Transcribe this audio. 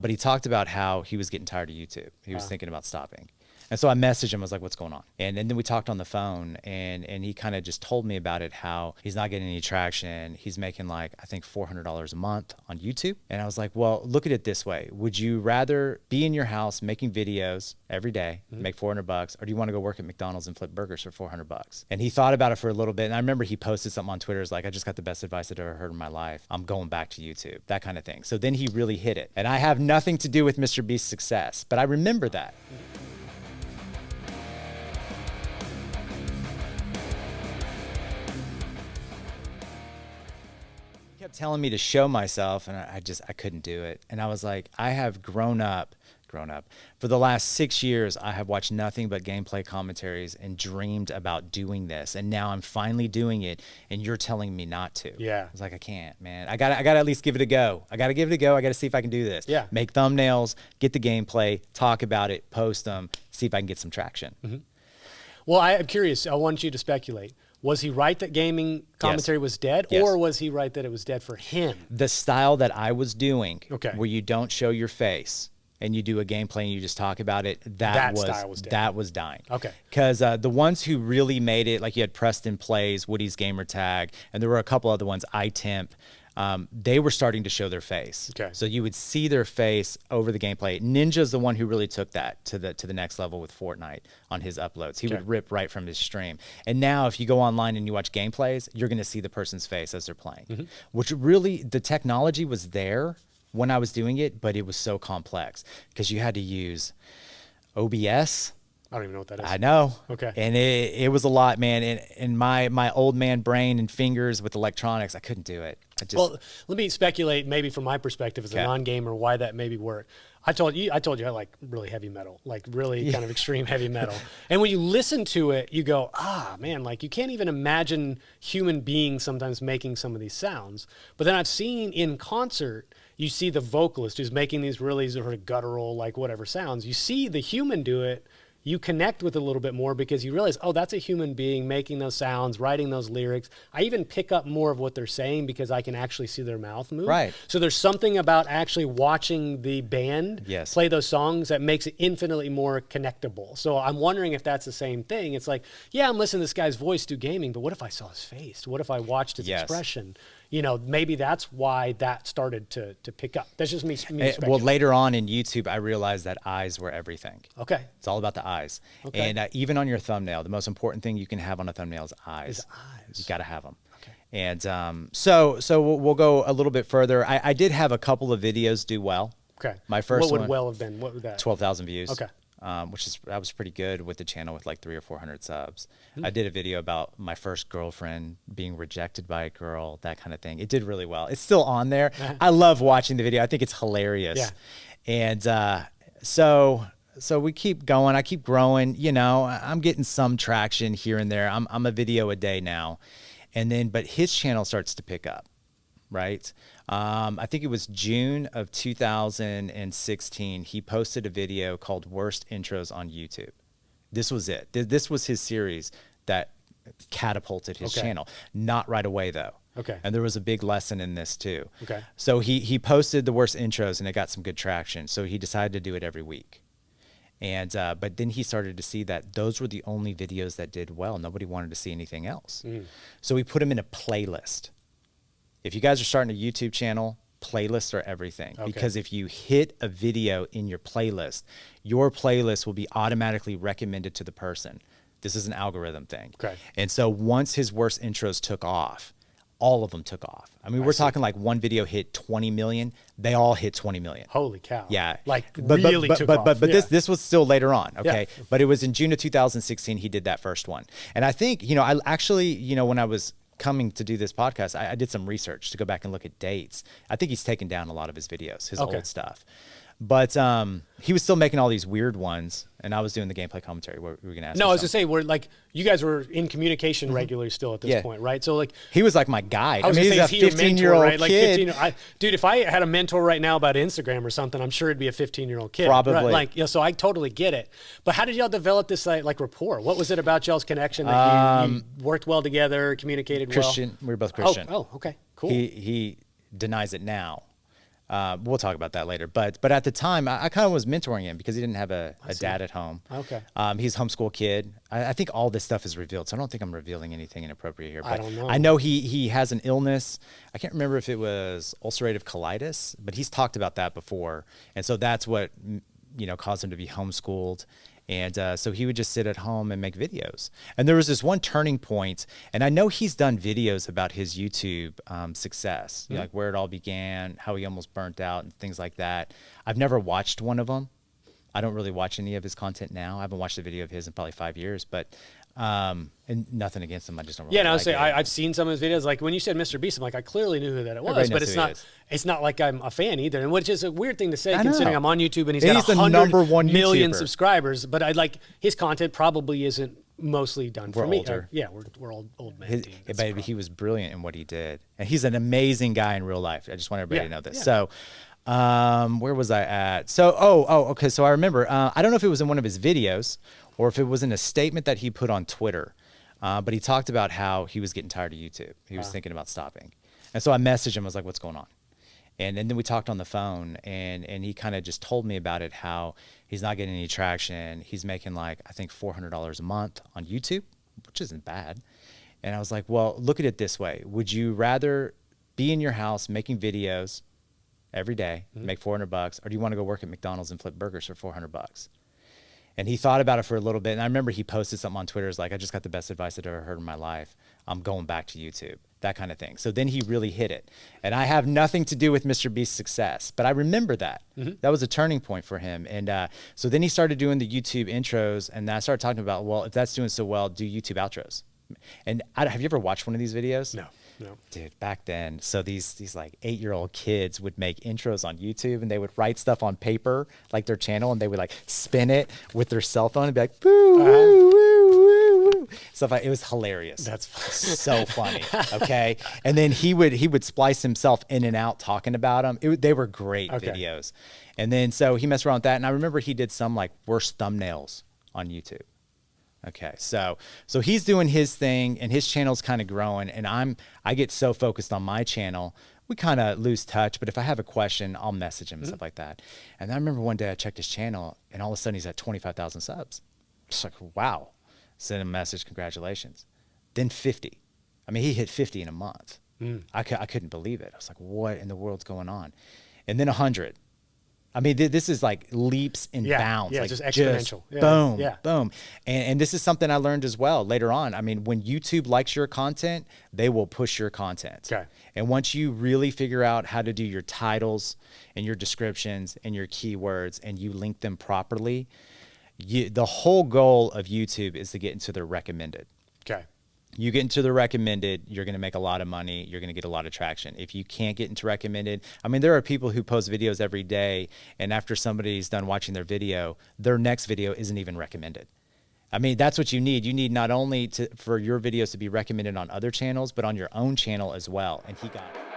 But he talked about how he was getting tired of YouTube. He was thinking about stopping. And so I messaged him. I was like, what's going on? And then we talked on the phone, and he kind of just told me about it, how he's not getting any traction. He's making like, I think $400 a month on YouTube. And I was like, well, look at it this way. Would you rather be in your house making videos every day, make $400, or do you want to go work at McDonald's and flip burgers for $400? And he thought about it for a little bit. And I remember he posted something on Twitter. It's like, I just got the best advice I've ever heard in my life. I'm going back to YouTube, that kind of thing. So then he really hit it. And I have nothing to do with MrBeast's success, but I remember that. Kept telling me to show myself, and I couldn't do it. And I was like, I have grown up for the last 6 years. I have watched nothing but gameplay commentaries and dreamed about doing this, and now I'm finally doing it, and you're telling me not to. Yeah. I was like, I can't, man. I gotta at least give it a go. I gotta see if I can do this. Yeah. Make thumbnails, get the gameplay, talk about it, post them, see if I can get some traction. Well, I'm curious. I want you to speculate. Was he right that gaming commentary was dead, or was he right that it was dead for him? The style that I was doing, Okay, where you don't show your face and you do a gameplay and you just talk about it, that was dying. Okay. Because the ones who really made it, like you had Preston Plays, Woody's Gamer Tag, and there were a couple other ones, iTemp, they were starting to show their face. Okay. So you would see their face over the gameplay. Ninja's the one who really took that to the next level with Fortnite on his uploads. He would rip right from his stream. And now if you go online and you watch gameplays, you're going to see the person's face as they're playing, which really, the technology was there when I was doing it, but it was so complex because you had to use OBS. I don't even know what that is. I know. Okay. And it was a lot, man. And my old man brain and fingers with electronics, I couldn't do it. Well, let me speculate, maybe from my perspective as a non-gamer, why that maybe worked. I told you I like really heavy metal, like really kind of extreme heavy metal. And when you listen to it, you go, man, like you can't even imagine human beings sometimes making some of these sounds. But then I've seen in concert, you see the vocalist who's making these really sort of guttural, like whatever sounds. You see the human do it. You connect with it a little bit more because you realize, oh, that's a human being making those sounds, writing those lyrics. I even pick up more of what they're saying because I can actually see their mouth move. Right. So there's something about actually watching the band play those songs that makes it infinitely more connectable. So I'm wondering if that's the same thing. It's like, yeah, I'm listening to this guy's voice do gaming, but what if I saw his face? What if I watched his expression? You know, maybe that's why that started to pick up. That's just me speculating. Well, later on in YouTube, I realized that eyes were everything. Okay. It's all about the eyes. Okay. And even on your thumbnail, the most important thing you can have on a thumbnail is eyes. You got to have them. Okay. And so we'll go a little bit further. I did have a couple of videos do well. Okay. My first one. What would well have been? What would that? 12,000 views. Okay. That was pretty good with the channel with like 300 or 400 subs. I did a video about my first girlfriend being rejected by a girl, that kind of thing. It did really well. It's still on there. I love watching the video. I think it's hilarious. Yeah. And so we keep going. I keep growing. You know, I'm getting some traction here and there. I'm a video a day now, but his channel starts to pick up. Right. I think it was June of 2016. He posted a video called Worst Intros on YouTube. This was it. This was his series that catapulted his channel. Not right away, though. Okay. And there was a big lesson in this, too. Okay. So he posted the worst intros, and it got some good traction. So he decided to do it every week. And but then he started to see that those were the only videos that did well. Nobody wanted to see anything else. So we put him in a playlist. If you guys are starting a YouTube channel, playlists are everything. Because if you hit a video in your playlist will be automatically recommended to the person. This is an algorithm thing. Okay. And so once his worst intros took off, all of them took off. I mean, we're talking like one video hit 20 million. They all hit 20 million. Holy cow. Yeah. Like really took off. But this was still later on. Okay. Yeah. But it was in June of 2016, he did that first one. And I think, you know, I actually, you know, when I was coming to do this podcast, I did some research to go back and look at dates. I think he's taken down a lot of his videos, his old stuff. But he was still making all these weird ones, and I was doing the gameplay commentary. What were we going to ask? No, I was going to say, we're like, you guys were in communication regularly still at this point, right? So like, he was like my guide. I was he's a 15-year-old right? kid. Like dude, if I had a mentor right now about Instagram or something, I'm sure it'd be a 15-year-old kid. Probably. Right? Like, you know, so I totally get it. But how did y'all develop this like rapport? What was it about y'all's connection that you worked well together, communicated Christian. well? We were both Christian. Oh, okay, cool. He denies it now. We'll talk about that later. But at the time, I kind of was mentoring him because he didn't have a dad at home. Okay. He's a homeschool kid. I think all this stuff is revealed, so I don't think I'm revealing anything inappropriate here. But I don't know. I know he has an illness. I can't remember if it was ulcerative colitis, but he's talked about that before. And so that's what, caused him to be homeschooled. And so he would just sit at home and make videos. And there was this one turning point, and I know he's done videos about his YouTube success, like where it all began, how he almost burnt out and things like that. I've never watched one of them. I don't really watch any of his content now. I haven't watched a video of his in probably 5 years, but and nothing against him. I just don't really like it. I've seen some of his videos. Like when you said MrBeast, I'm like, I clearly knew who that it was, but it's not like I'm a fan either. And which is a weird thing to say considering I'm on YouTube and he's got 100 million subscribers, but I like his content probably isn't mostly done for me. Older. We're old men. Baby, he was brilliant in what he did. And he's an amazing guy in real life. I just want everybody to know this. Yeah. So where was I at? So, okay. So I remember, I don't know if it was in one of his videos or if it was in a statement that he put on Twitter, but he talked about how he was getting tired of YouTube. He was thinking about stopping. And so I messaged him, I was like, what's going on? And then we talked on the phone and he kind of just told me about it, how he's not getting any traction. He's making like, I think $400 a month on YouTube, which isn't bad. And I was like, well, look at it this way. Would you rather be in your house making videos every day, make $400, or do you want to go work at McDonald's and flip burgers for $400? And he thought about it for a little bit. And I remember he posted something on Twitter. It's like, I just got the best advice I've ever heard in my life. I'm going back to YouTube, that kind of thing. So then he really hit it. And I have nothing to do with MrBeast's success, but I remember that. That was a turning point for him. And so then he started doing the YouTube intros. And I started talking about, well, if that's doing so well, do YouTube outros. And have you ever watched one of these videos? No. Dude, back then, so these like 8-year-old kids would make intros on YouTube and they would write stuff on paper, like their channel, and they would like spin it with their cell phone and be like, boo, woo, woo, woo. Stuff like, it was hilarious. That's so funny. Okay. And then he would splice himself in and out talking about them. They were great videos. And then, so he messed around with that. And I remember he did some like worst thumbnails on YouTube. Okay, so he's doing his thing and his channel's kind of growing, and I get so focused on my channel, we kind of lose touch. But if I have a question, I'll message him and stuff like that. And I remember one day I checked his channel, and all of a sudden he's at 25,000 subs. Just like, wow. Send him a message, congratulations. Then 50. I mean, he hit 50 in a month. I couldn't believe it. I was like, what in the world's going on? And then 100. I mean, this is like leaps and bounds. Yeah, like just exponential. Boom, boom. And this is something I learned as well later on. I mean, when YouTube likes your content, they will push your content. Okay. And once you really figure out how to do your titles and your descriptions and your keywords and you link them properly, the whole goal of YouTube is to get into the recommended. Okay. You get into the recommended, you're going to make a lot of money. You're going to get a lot of traction. If you can't get into recommended, I mean, there are people who post videos every day, and after somebody's done watching their video, their next video isn't even recommended. I mean, that's what you need. You need not only for your videos to be recommended on other channels, but on your own channel as well. And he got it.